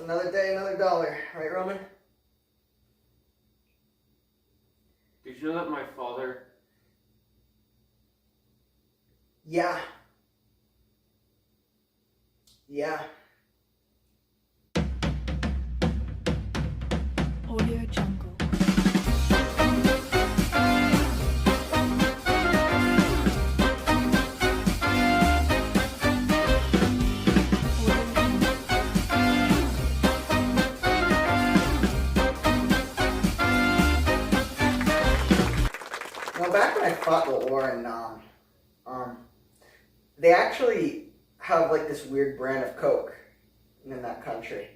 Another day, another dollar. Right, Roman? Did you know that my father... Yeah. Yeah. Audio Jungle. Well, back when I fought the war in Nam, they actually have like this weird brand of Coke in that country.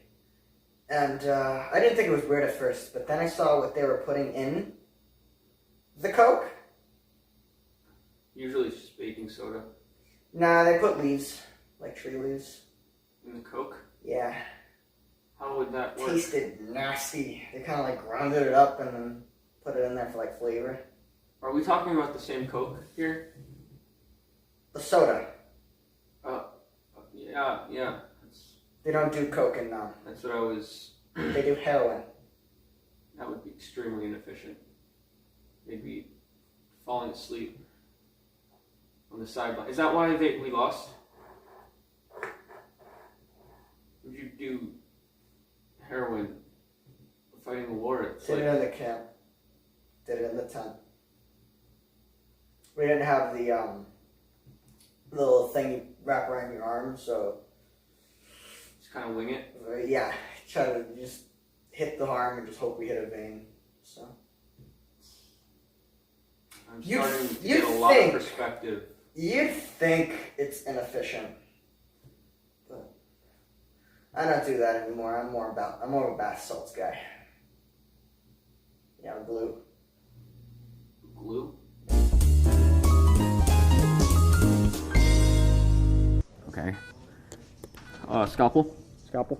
And I didn't think it was weird at first, but then I saw what they were putting in the Coke. Usually it's just baking soda. Nah, they put leaves, like tree leaves. In the Coke? Yeah. How would that work? Tasted nasty. They kind of like grounded it up and then put it in there for like flavor. Are we talking about the same Coke here? The soda. Yeah. They don't do Coke in Nam. That's what I was... They do heroin. That would be extremely inefficient. They'd be falling asleep on the sideline. Is that why we lost? Would you do heroin fighting the war? Did it in the camp. Did it in the tent. We didn't have the little thing you wrap around your arm, so... Just kind of wing it? Yeah, try to just hit the arm and just hope we hit a vein, so... I'm starting to get a lot of perspective. You'd think it's inefficient, but I don't do that anymore. I'm more of a bath salts guy. Yeah, glue. Glue? Okay. Scalpel? Scalpel.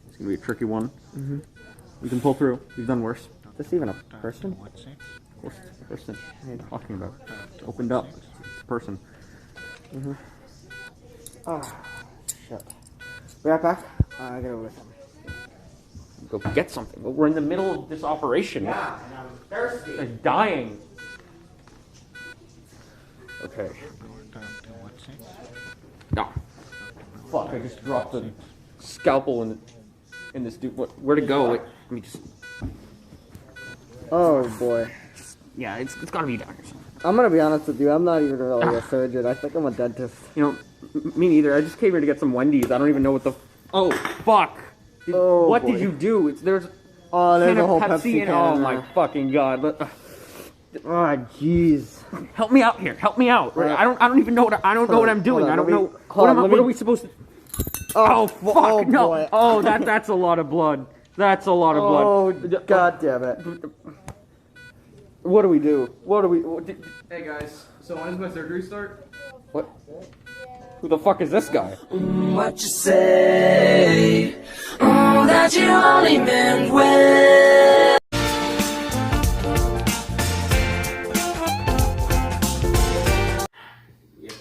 It's gonna be a tricky one. Mm-hmm. We can pull through. We've done worse. Is this even a person? Of course, it's a person. What are you talking about? It's opened up. It's a person. Mm-hmm. Oh, shit. Be right back. I gotta go with him. Go get something. But we're in the middle of this operation. Yeah, and I'm thirsty. I'm dying. Okay. No. Fuck, I just dropped the scalpel in this dude. Where'd it go? Wait, let me just... Oh boy. Yeah, it's gotta be down here somewhere. I'm gonna be honest with you, I'm not even really a surgeon. I think I'm a dentist. You know, me neither. I just came here to get some Wendy's. I don't even know what the... Oh, fuck! What boy. did you do? There's there's can a of whole Pepsi in... can. Oh my fucking god. Oh jeez. Help me out here. Help me out. I don't even know what I'm doing. I don't know what are we supposed to... Oh fuck! Oh, no! boy. Oh, that's a lot of blood. That's a lot of blood. Oh god damn it! What do we do? Hey guys, so when does my surgery start? What? Who the fuck is this guy? What you say? That you only meant well.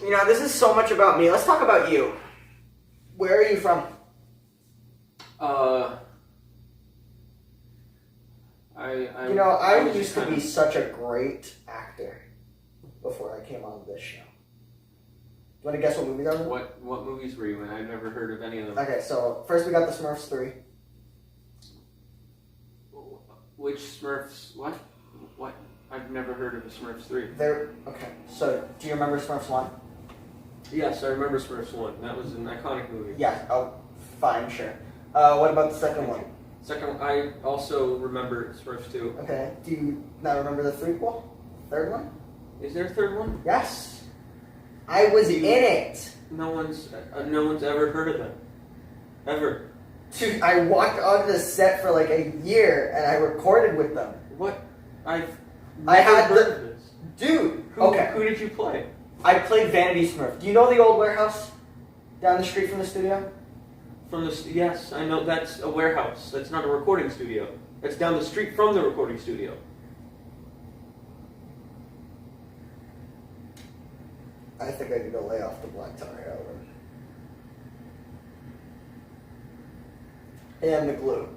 You know, this is so much about me. Let's talk about you. Where are you from? I used to be such a great actor before I came on this show. Do you want to guess what movies I was in? What movies were you in? I've never heard of any of them. Okay, so first we got the Smurfs 3. Which Smurfs? What? I've never heard of the Smurfs 3. Okay, so do you remember Smurfs 1? Yes, I remember Smurfs 1. That was an iconic movie. Yeah, oh, fine, sure. What about the second one? Second one, I also remember Smurfs 2. Okay, do you not remember the threequel? Third one? Is there a third one? Yes. I was in it. No one's ever heard of them. Ever. Dude, I walked onto the set for like a year and I recorded with them. What? I had heard of this. Dude, Who did you play? I played Vanity Smurf. Do you know the old warehouse down the street from the studio? Yes, I know that's a warehouse. That's not a recording studio. That's down the street from the recording studio. I think I need to lay off the black tar heroin. and the glue.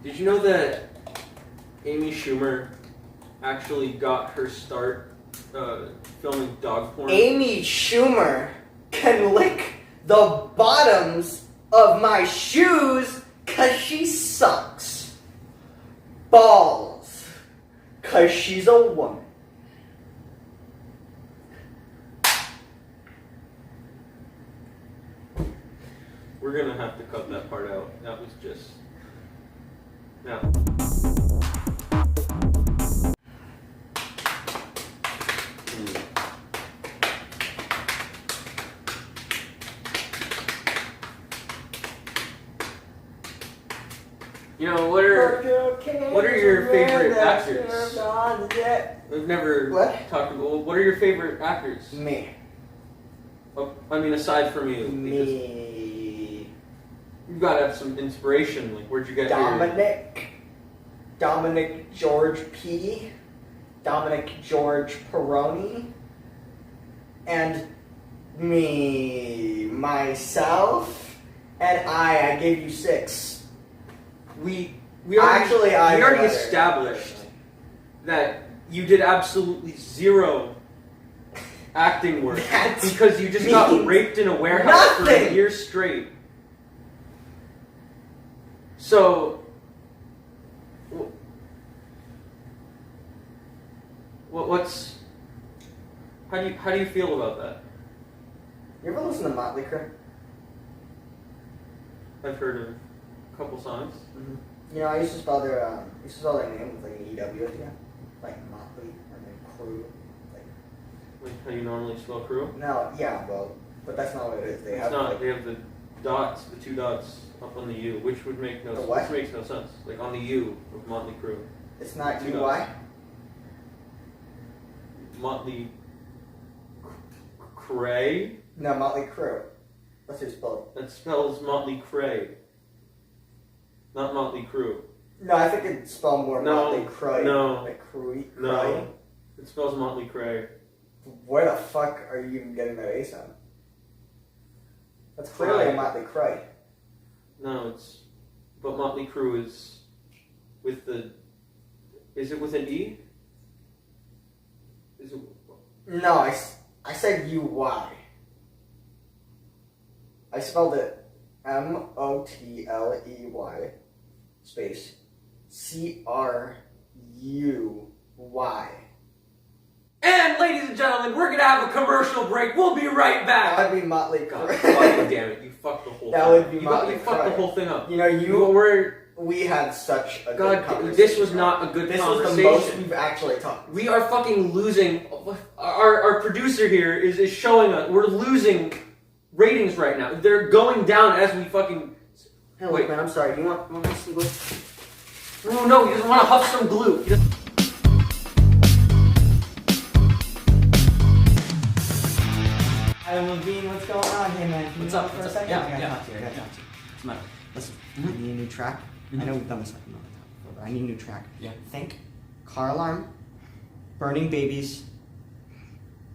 Did you know that Amy Schumer actually got her start filming dog porn? Amy Schumer can lick the bottoms of my shoes 'cause she sucks balls 'cause she's a woman. We're gonna have to cut that part out. That was just... Now. You know, what are your favorite actors? We've never talked about, what are your favorite actors? Me. Oh, I mean, aside from you. Me. You've got to have some inspiration. Like, where'd you get Domenic George P. Domenic George Perrone. And me. Myself. And I gave you 6. We already better. established that you did absolutely zero acting work because you just got raped in a warehouse for a year straight. So, how do you feel about that? You ever listen to Motley Crue? I've heard of a couple songs. Mm-hmm. You know, I used to spell their name with like an EW at the end, like Motley and then Crue. Like how you normally spell crew? No, yeah, well, but that's not what it is. They have They have the dots, the 2 dots up on the U, which would make no sense. Which makes no sense. Like on the U of Motley Crue. It's not 2 UI. dots. Motley Cray? No, Motley Crue. That's how you spell it. That spells Motley Cray. Not Motley Crue. No, I think it's spelled more Motley Crue. No. Like Crue. No. It spells Motley Cray. Where the fuck are you even getting that A sound? That's clearly a Motley Crue. No, but Motley Crue is with the... Is it with an E? Is it... No, I said UY. I spelled it MOTLEY space CRUY. And ladies and gentlemen, we're gonna have a commercial break. We'll be right back. That would be Motley Crue. God fucking damn it! You fucked the whole. That thing would be up. Motley You fucked Crue. the whole thing up. You know, we had such a good conversation. This was not a good conversation. This was the most we've actually talked. We are fucking losing. Our producer here is showing us we're losing ratings right now. They're going down as we fucking. Hey, wait, man, I'm sorry. You want some glue? No, he doesn't want to huff some glue. Hi, Levine, what's going on here, man? Can What's you up? for a second? Yeah, I gotta yeah, talk to you. I gotta yeah. talk to you. What's the matter? Listen, I need a new track. I know we've done this like another time before, but I need a new track. Yeah. Think car alarm, burning babies,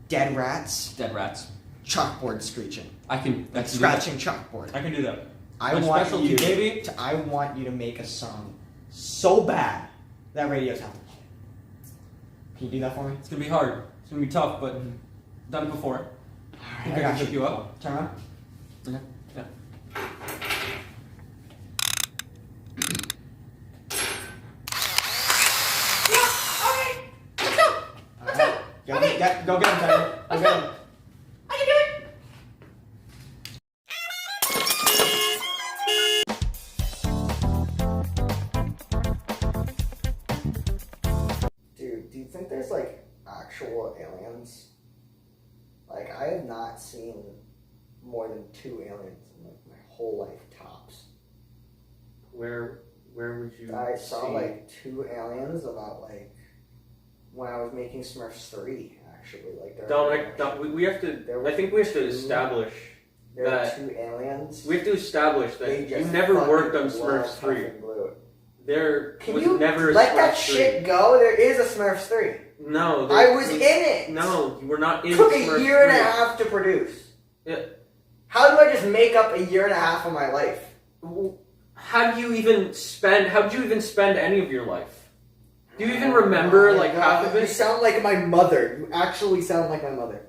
dead rats, chalkboard screeching. Scratching chalkboard. I can do that. I want you to make a song so bad that radios have to play it. Can you do that for me? It's gonna be hard. It's gonna be tough, but done it before. Alright, Think I I got can hook you up? Turn on. Okay. Yeah. Go get him, Tyler. Go get him. Dude, do you think there's like actual aliens? Like, I have not seen more than 2 aliens in like my whole life tops. Where would you? I saw see? like 2 aliens about like when I was making Smurfs 3. Actually, like Dominic, we have to. I think we have to establish there were that 2 aliens. we have to establish They that you just never fucking worked on love Smurfs 3. Puff and Glue. There Can was you never a let Smurfs that 3. shit go? There is a Smurfs 3. No. I was in it. No, you were not in Took Smurfs a year and a 3. half to produce. Yeah. How do I just make up a year and a half of my life? How did you even spend any of your life? Do you even remember like half of You it? sound like my mother. You actually sound like my mother.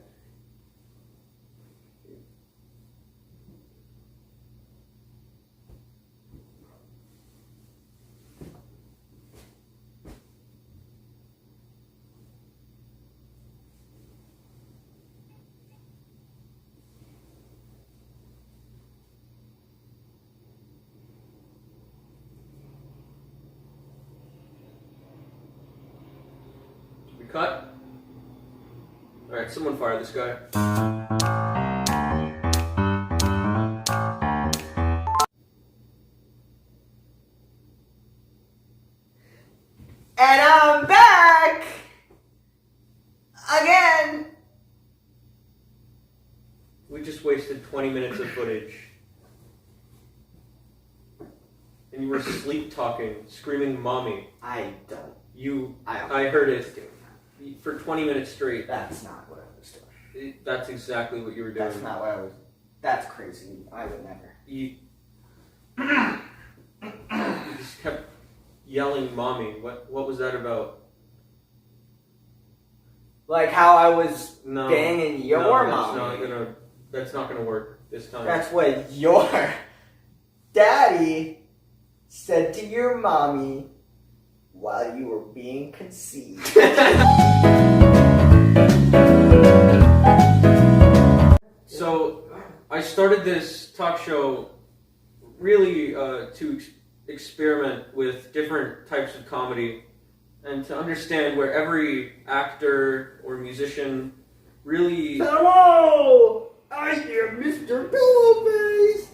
We cut? Alright, someone fire this guy. And I'm back! Again! We just wasted 20 minutes of footage. And you were sleep talking, screaming mommy. I don't. I heard it for 20 minutes straight. That's not what I was doing. That's exactly what you were doing. That's not what I was. That's crazy. I would never. You just kept yelling mommy. What was that about? Like how I was No. banging your mom. That's not gonna work this time. That's what your daddy said to your mommy while you were being conceived. So, I started this talk show really to experiment with different types of comedy and to understand where every actor or musician really... Hello! I am Mr. Pillowface!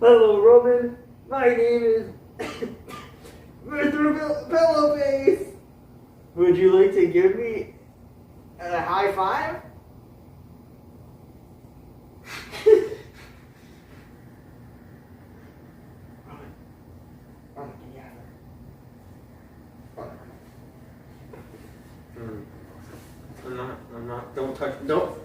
Hello, Robin. My name is Mr. Pillowface. Would you like to give me a high five? Robin, get out of there. I'm not, don't touch,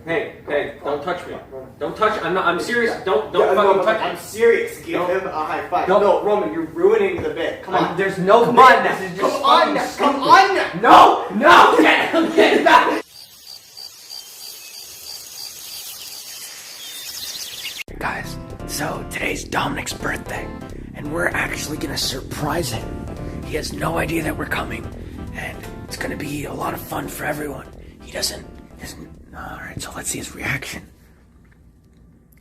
hey, don't touch me. Don't touch, I'm serious, don't fucking touch me. I'm serious. Give him a high five. No. No, Roman, you're ruining the bit. Come on. There's no Come bit. on, This is just come on, fucking come stupid. on. No! Get back! Guys, so today's Dominic's birthday, and we're actually gonna surprise him. He has no idea that we're coming, and it's gonna be a lot of fun for everyone. He doesn't, alright, so let's see his reaction.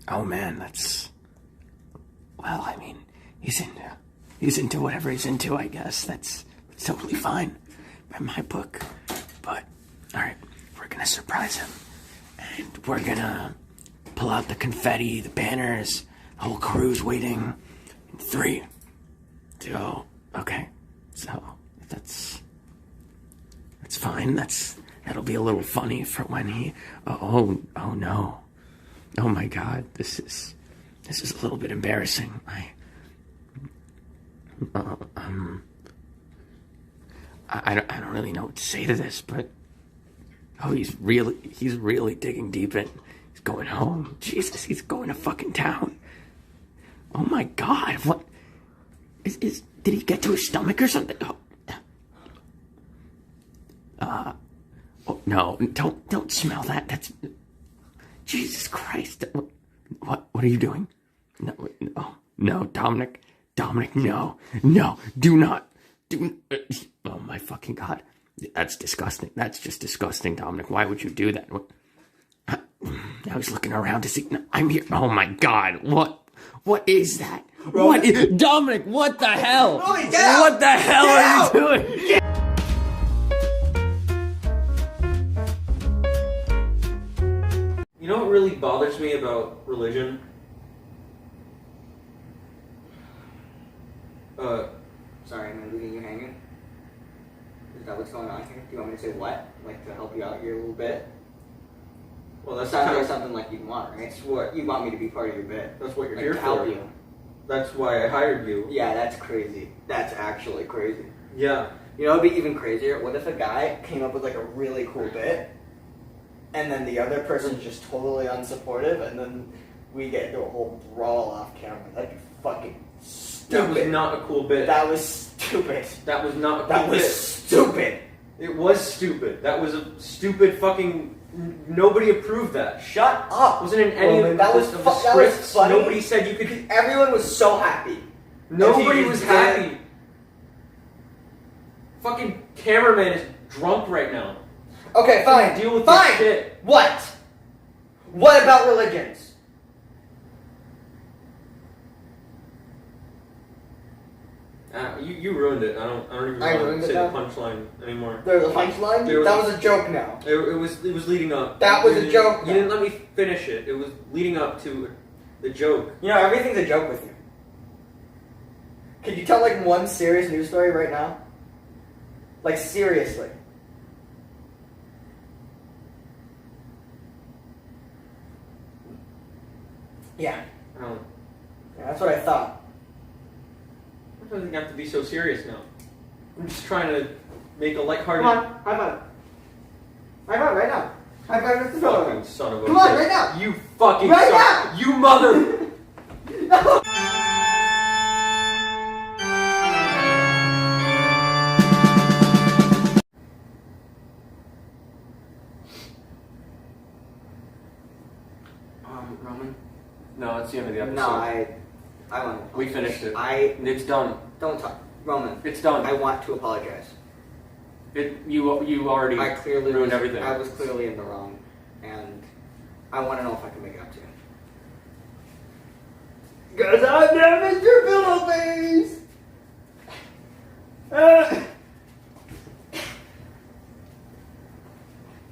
Oh man, well, I mean, he's into whatever he's into, I guess. That's totally fine by my book. But, alright, we're gonna surprise him, and we're gonna pull out the confetti, the banners, the whole crew's waiting. In 3, 2, okay. So that's fine. That'll be a little funny for when he. Oh no, oh my God, this is a little bit embarrassing. I don't really know what to say to this, but he's really digging deep in. He's going home. Jesus, he's going to fucking town. Oh my God, what is did he get to his stomach or something? Oh no, don't smell that. That's Jesus Christ. What are you doing? No, Dominic, no, do not. Oh my fucking God. That's disgusting. That's just disgusting, Dominic. Why would you do that? Now he's looking around to see. I'm here. Oh my God. What is that? Dominic, what the hell? What the hell are you doing? You know what really bothers me about religion? Sorry, am I leaving you hanging? Is that what's going on here? Do you want me to say what? Like to help you out here a little bit? Well, that's Sounds kind like of something like you'd want, right? That's what You want me to be part of your bit. That's what you're Like here to for. help you. That's why I hired you. Yeah, that's crazy. That's actually crazy. Yeah. You know, it'd be even crazier. What if a guy came up with like a really cool bit, and then the other person's just totally unsupportive, and then we get into a whole brawl off camera? That'd be fucking stupid. That was not a cool bit. That was stupid. That was not a cool That was bit. stupid. It was stupid. That was a stupid fucking... Nobody approved that. Shut up. Wasn't in any Roman, of that the, was of the that was scripts. funny. Nobody said you could... Everyone was so happy. Nobody If you was just happy. Fucking cameraman is drunk right now. Okay, fine. Deal with fine. this shit. What? What about religions? You ruined it. I don't even I want ruined to say it the now? punchline anymore. There's a punchline? There was That a- was a joke now. It was leading up. That was You a didn't- joke. You didn't let me finish it. It was leading up to the joke. You know, everything's a joke with you. Can you tell like one serious news story right now? Like seriously. Yeah. I don't. Yeah, that's what I thought. Why does it have to be so serious now? I'm just trying to make a lighthearted. Come on, high five. High five right now. High five with the Fucking pillow. son of a. Come on, bitch. right now. You fucking. Right son- now. You mother. No. Roman? No, that's the end of the episode. No, I want to. We finished it. It's done. don't talk, Roman. It's done. I want to apologize. You already I clearly ruined was, everything. I was clearly in the wrong, and I want to know if I can make it up to you. Cause I've never missed your pillow face.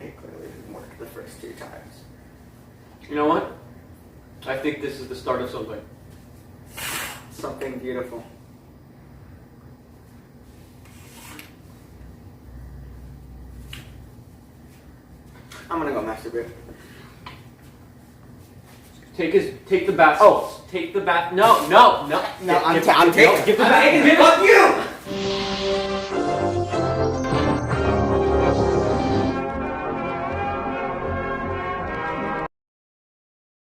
It clearly didn't work the first 2 times. You know what? I think this is the start of something. Something beautiful. I'm gonna go masturbate. Take the bath Oh. salts. Take the bath. No. No, I'm taking. Give the I'm bath. taking it. Fuck you.